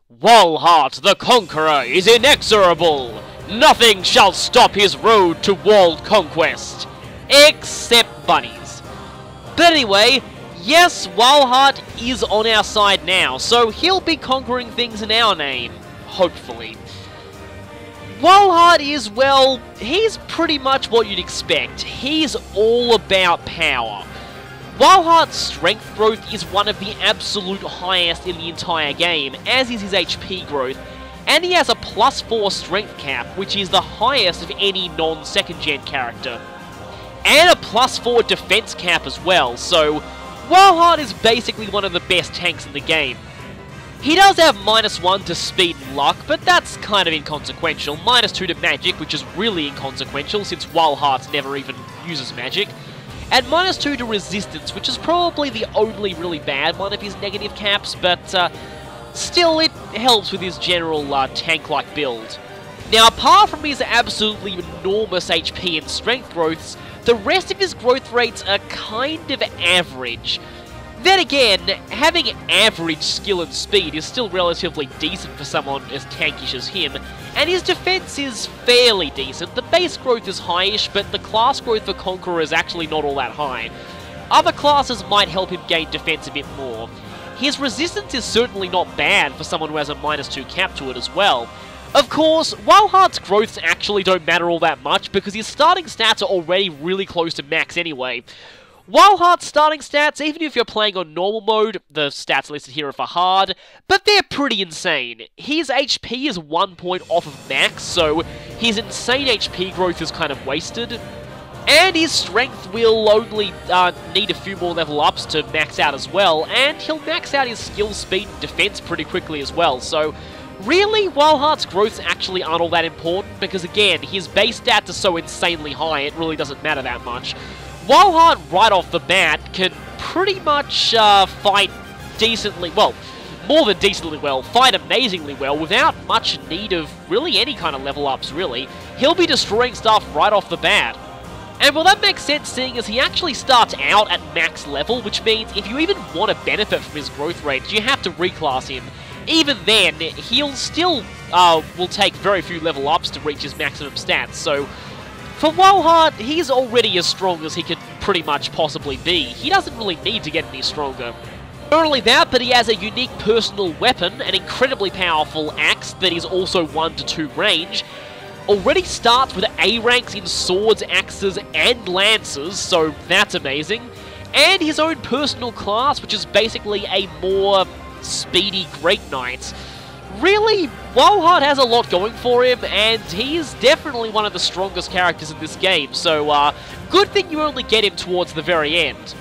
Walhart the Conqueror is inexorable! Nothing shall stop his road to world conquest! Except bunnies. But anyway, yes, Walhart is on our side now, so he'll be conquering things in our name. Hopefully. Walhart is, well, he's pretty much what you'd expect. He's all about power. Walhart's strength growth is one of the absolute highest in the entire game, as is his HP growth, and he has a +4 strength cap, which is the highest of any non-second gen character. And a +4 defense cap as well, so Walhart is basically one of the best tanks in the game. He does have -1 to speed and luck, but that's kind of inconsequential. -2 to magic, which is really inconsequential since Walhart never even uses magic. And -2 to resistance, which is probably the only really bad one of his negative caps, but still it helps with his general tank-like build. Now, apart from his absolutely enormous HP and strength growths, the rest of his growth rates are kind of average. Then again, having average skill and speed is still relatively decent for someone as tankish as him, and his defense is fairly decent. The base growth is highish, but the class growth for Conqueror is actually not all that high. Other classes might help him gain defense a bit more. His resistance is certainly not bad for someone who has a -2 cap to it as well. Of course, Walhart's growths actually don't matter all that much because his starting stats are already really close to max anyway. Walhart's starting stats, even if you're playing on normal mode, the stats listed here are for hard, but they're pretty insane. His HP is 1 point off of max, so his insane HP growth is kind of wasted. And his strength will only need a few more level ups to max out as well, and he'll max out his skill, speed, and defense pretty quickly as well, so really, Walhart's growths actually aren't all that important, because again, his base stats are so insanely high, it really doesn't matter that much. Walhart, right off the bat, can pretty much fight decently, well, more than decently well, fight amazingly well, without much need of really any kind of level ups, really. He'll be destroying stuff right off the bat. And well, that makes sense, seeing as he actually starts out at max level, which means if you even want to benefit from his growth rate, you have to reclass him. Even then, he'll still will take very few level ups to reach his maximum stats, so for Walhart, he's already as strong as he could pretty much possibly be. He doesn't really need to get any stronger. Not only that, but he has a unique personal weapon, an incredibly powerful axe that is also 1 to 2 range. Already starts with A ranks in swords, axes, and lances, so that's amazing. And his own personal class, which is basically a more speedy Great Knight. Really, Walhart has a lot going for him, and he's definitely one of the strongest characters in this game, so good thing you only get him towards the very end.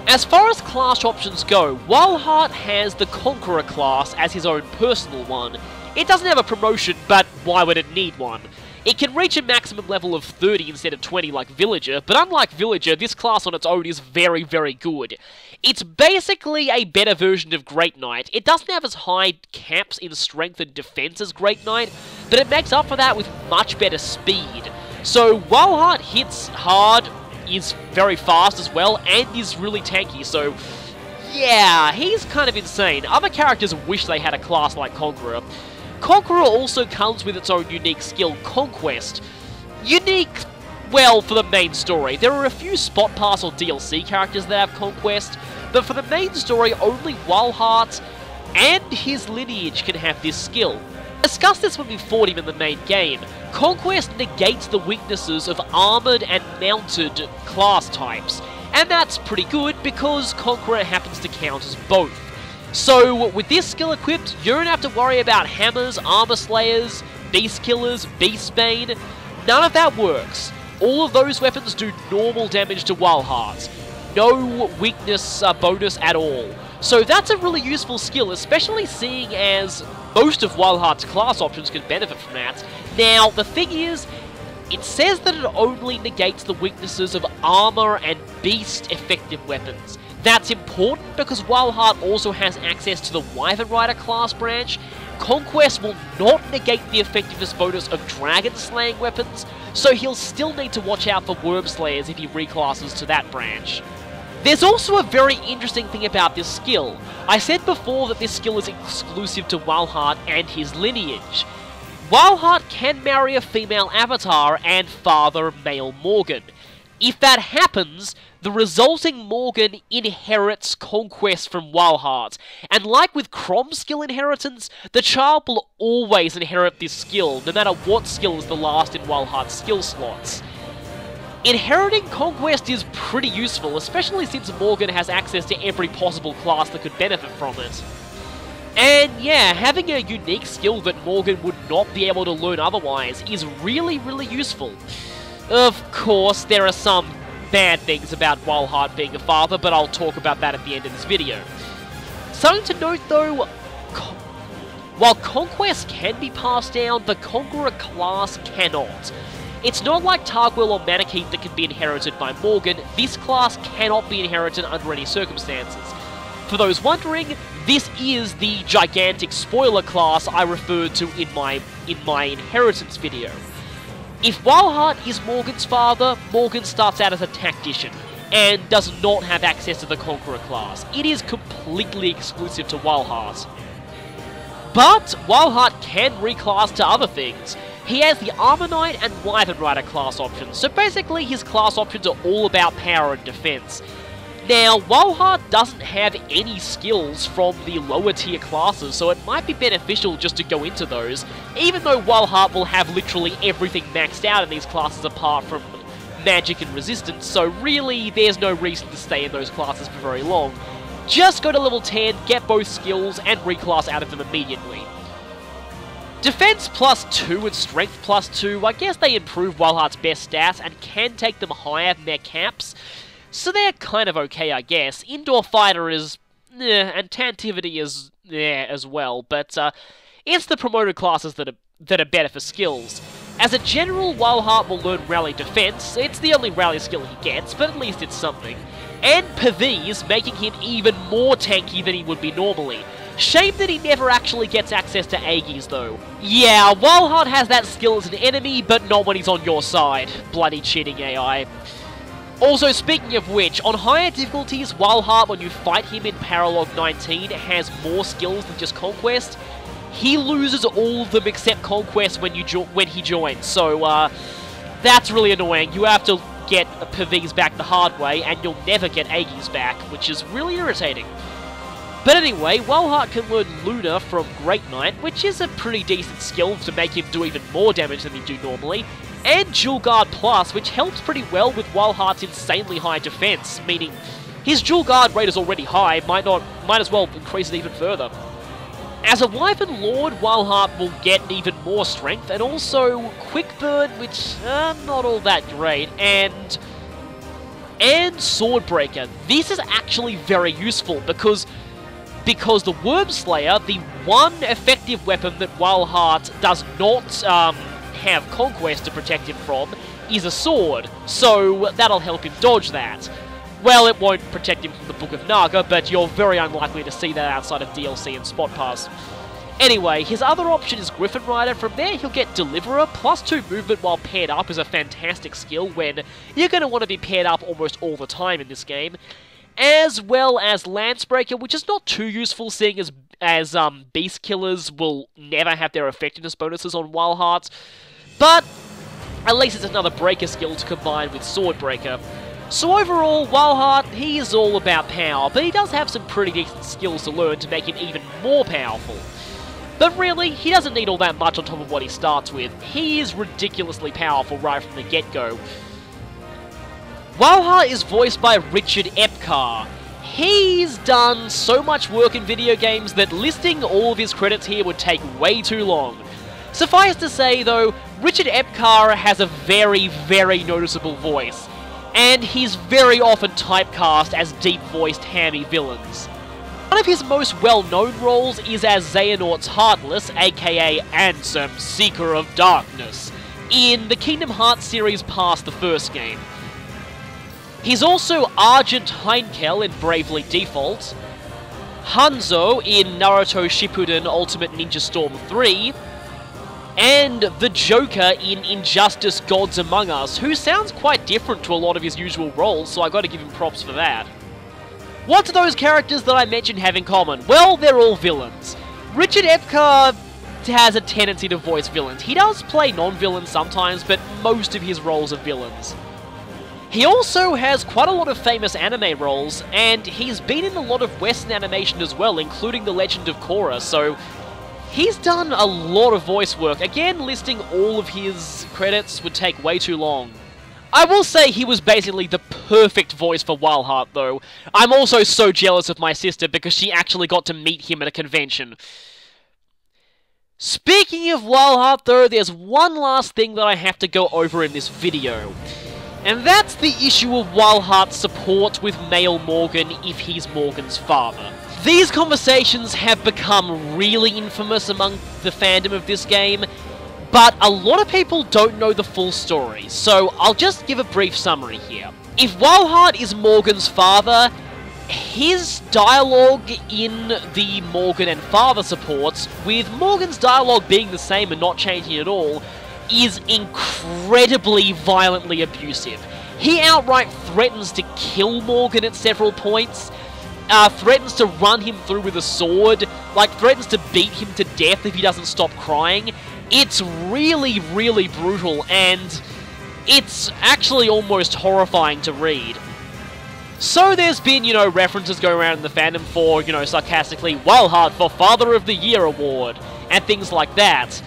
As far as class options go, Walhart has the Conqueror class as his own personal one. It doesn't have a promotion, but why would it need one? It can reach a maximum level of 30 instead of 20 like Villager, but unlike Villager, this class on its own is very, very good. It's basically a better version of Great Knight. It doesn't have as high caps in strength and defense as Great Knight, but it makes up for that with much better speed. So Walhart hits hard, is very fast as well, and is really tanky, so yeah, he's kind of insane. Other characters wish they had a class like Conqueror. Conqueror also comes with its own unique skill, Conquest. Unique, well, for the main story. There are a few Spot Pass or DLC characters that have Conquest, but for the main story, only Walhart and his lineage can have this skill. I discussed this when we fought him in the main game. Conquest negates the weaknesses of armored and mounted class types, and that's pretty good because Conqueror happens to count as both. So, with this skill equipped, you don't have to worry about hammers, armor slayers, beast killers, beastbane. None of that works. All of those weapons do normal damage to Walhart. No weakness bonus at all. So that's a really useful skill, especially seeing as most of Walhart's class options can benefit from that. Now, the thing is, it says that it only negates the weaknesses of armor and beast effective weapons. That's important because Walhart also has access to the Wyvern Rider class branch. Conquest will not negate the effectiveness bonus of dragon slaying weapons, so he'll still need to watch out for worm slayers if he reclasses to that branch. There's also a very interesting thing about this skill. I said before that this skill is exclusive to Walhart and his lineage. Walhart can marry a female avatar and father male Morgan. If that happens, the resulting Morgan inherits Conquest from Walhart, and like with Crom's skill inheritance, the child will always inherit this skill, no matter what skill is the last in Walhart's skill slots. Inheriting Conquest is pretty useful, especially since Morgan has access to every possible class that could benefit from it. And yeah, having a unique skill that Morgan would not be able to learn otherwise is really, really useful. Of course, there are some bad things about Walhart being a father, but I'll talk about that at the end of this video. Something to note though, while Conquest can be passed down, the Conqueror class cannot. It's not like Targwell or Manakete that can be inherited by Morgan. This class cannot be inherited under any circumstances. For those wondering, this is the gigantic spoiler class I referred to in my inheritance video. If Walhart is Morgan's father, Morgan starts out as a tactician, and does not have access to the Conqueror class. It is completely exclusive to Walhart. But Walhart can reclass to other things. He has the Armor Knight and Wyvern Rider class options, so basically his class options are all about power and defense. Now, Walhart doesn't have any skills from the lower tier classes, so it might be beneficial just to go into those, even though Walhart will have literally everything maxed out in these classes apart from magic and resistance, so really there's no reason to stay in those classes for very long. Just go to level 10, get both skills, and reclass out of them immediately. Defense +2 and Strength +2, I guess they improve Walhart's best stats and can take them higher than their caps, so they're kind of okay, I guess. Indoor Fighter is and Tantivity is as well, but it's the promoted classes that are better for skills. As a general, Walhart will learn Rally Defense. It's the only rally skill he gets, but at least it's something. And Pervise, making him even more tanky than he would be normally. Shame that he never actually gets access to Aegis, though. Yeah, Walhart has that skill as an enemy, but not when he's on your side. Bloody cheating AI. Also, speaking of which, on higher difficulties, Walhart, when you fight him in Paralog 19, has more skills than just Conquest. He loses all of them except Conquest when he joins, so that's really annoying. You have to get Pervise back the hard way, and you'll never get Aegis back, which is really irritating. But anyway, Walhart can learn Luna from Great Knight, which is a pretty decent skill to make him do even more damage than he do normally, and Dual Guard Plus, which helps pretty well with Walhart's insanely high defense, meaning his Dual Guard rate is already high, might as well increase it even further. As a Wyvern Lord, Walhart will get even more strength, and also Quick Burn, which not all that great, and Swordbreaker. This is actually very useful because the Wormslayer, the one effective weapon that Walhart does not have Conquest to protect him from, is a sword, so that'll help him dodge that. Well, it won't protect him from the Book of Naga, but you're very unlikely to see that outside of DLC and Spot Pass. Anyway, his other option is Griffin Rider. From there, he'll get Deliverer. +2 movement while paired up is a fantastic skill when you're going to want to be paired up almost all the time in this game. As well as Lancebreaker, which is not too useful, seeing as Beast Killers will never have their effectiveness bonuses on Walhart. But at least it's another breaker skill to combine with Swordbreaker. So overall, Walhart, he is all about power, but he does have some pretty decent skills to learn to make him even more powerful. But really, he doesn't need all that much on top of what he starts with. He is ridiculously powerful right from the get-go. Walhart is voiced by Richard Epcar. He's done so much work in video games that listing all of his credits here would take way too long. Suffice to say, though, Richard Epcar has a very, very noticeable voice, and he's very often typecast as deep-voiced hammy villains. One of his most well-known roles is as Xehanort's Heartless, aka Ansem, Seeker of Darkness, in the Kingdom Hearts series past the first game. He's also Argent Heinkel in Bravely Default, Hanzo in Naruto Shippuden Ultimate Ninja Storm 3, and the Joker in Injustice Gods Among Us, who sounds quite different to a lot of his usual roles, so I gotta give him props for that. What do those characters that I mentioned have in common? Well, they're all villains. Richard Epcar has a tendency to voice villains. He does play non-villains sometimes, but most of his roles are villains. He also has quite a lot of famous anime roles, and he's been in a lot of Western animation as well, including The Legend of Korra, so he's done a lot of voice work. Again, listing all of his credits would take way too long. I will say he was basically the perfect voice for Walhart, though. I'm also so jealous of my sister because she actually got to meet him at a convention. Speaking of Walhart, though, there's one last thing that I have to go over in this video. And that's the issue of Walhart's support with male Morgan if he's Morgan's father. These conversations have become really infamous among the fandom of this game, but a lot of people don't know the full story, so I'll just give a brief summary here. If Walhart is Morgan's father, his dialogue in the Morgan and father supports, with Morgan's dialogue being the same and not changing at all, is incredibly violently abusive. He outright threatens to kill Morgan at several points, threatens to run him through with a sword, like threatens to beat him to death if he doesn't stop crying. It's really, really brutal, and it's actually almost horrifying to read. So there's been, references going around in the fandom for, sarcastically, Walhart for Father of the Year award, and things like that.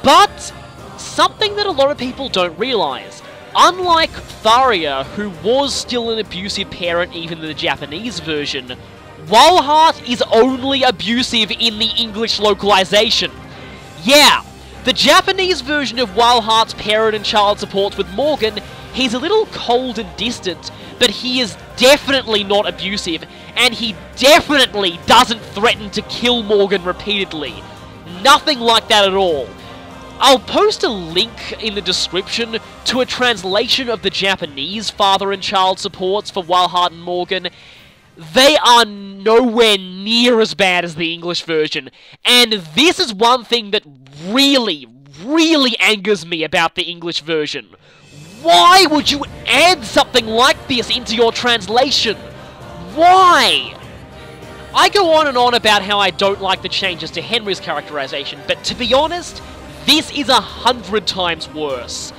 But something that a lot of people don't realize, unlike Tharia, who was still an abusive parent even in the Japanese version, Walhart is only abusive in the English localization. Yeah, the Japanese version of Walhart's parent and child support with Morgan, he's a little cold and distant, but he is definitely not abusive, and he definitely doesn't threaten to kill Morgan repeatedly. Nothing like that at all. I'll post a link in the description to a translation of the Japanese father and child supports for Walhart and Morgan. They are nowhere near as bad as the English version, and this is one thing that really, really angers me about the English version. Why would you add something like this into your translation? Why? I go on and on about how I don't like the changes to Henry's characterization, but to be honest, this is 100 times worse.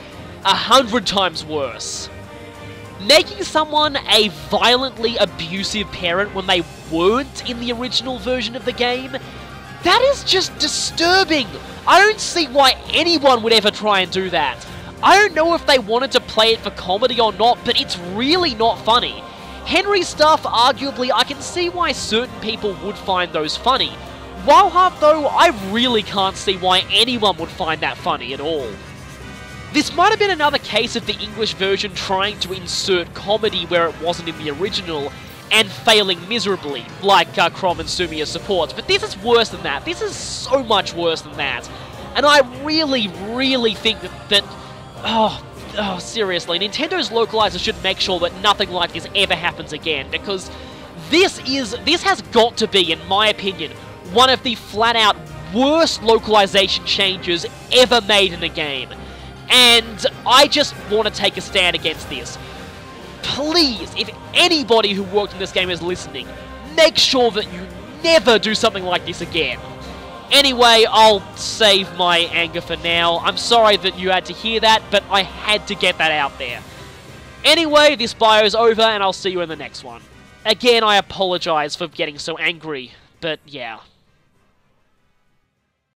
100 times worse. Making someone a violently abusive parent when they weren't in the original version of the game, that is just disturbing. I don't see why anyone would ever try and do that. I don't know if they wanted to play it for comedy or not, but it's really not funny. Henry's stuff, arguably, I can see why certain people would find those funny. Walhart, though, I really can't see why anyone would find that funny at all. This might have been another case of the English version trying to insert comedy where it wasn't in the original, and failing miserably, like Crom and Sumiya supports, but this is worse than that. This is so much worse than that. And I really, really think that seriously, Nintendo's localizer should make sure that nothing like this ever happens again, because this has got to be, in my opinion, one of the flat-out worst localization changes ever made in a game. And I just want to take a stand against this. Please, if anybody who worked in this game is listening, make sure that you never do something like this again. Anyway, I'll save my anger for now. I'm sorry that you had to hear that, but I had to get that out there. Anyway, this bio's over, and I'll see you in the next one. Again, I apologize for getting so angry, but yeah.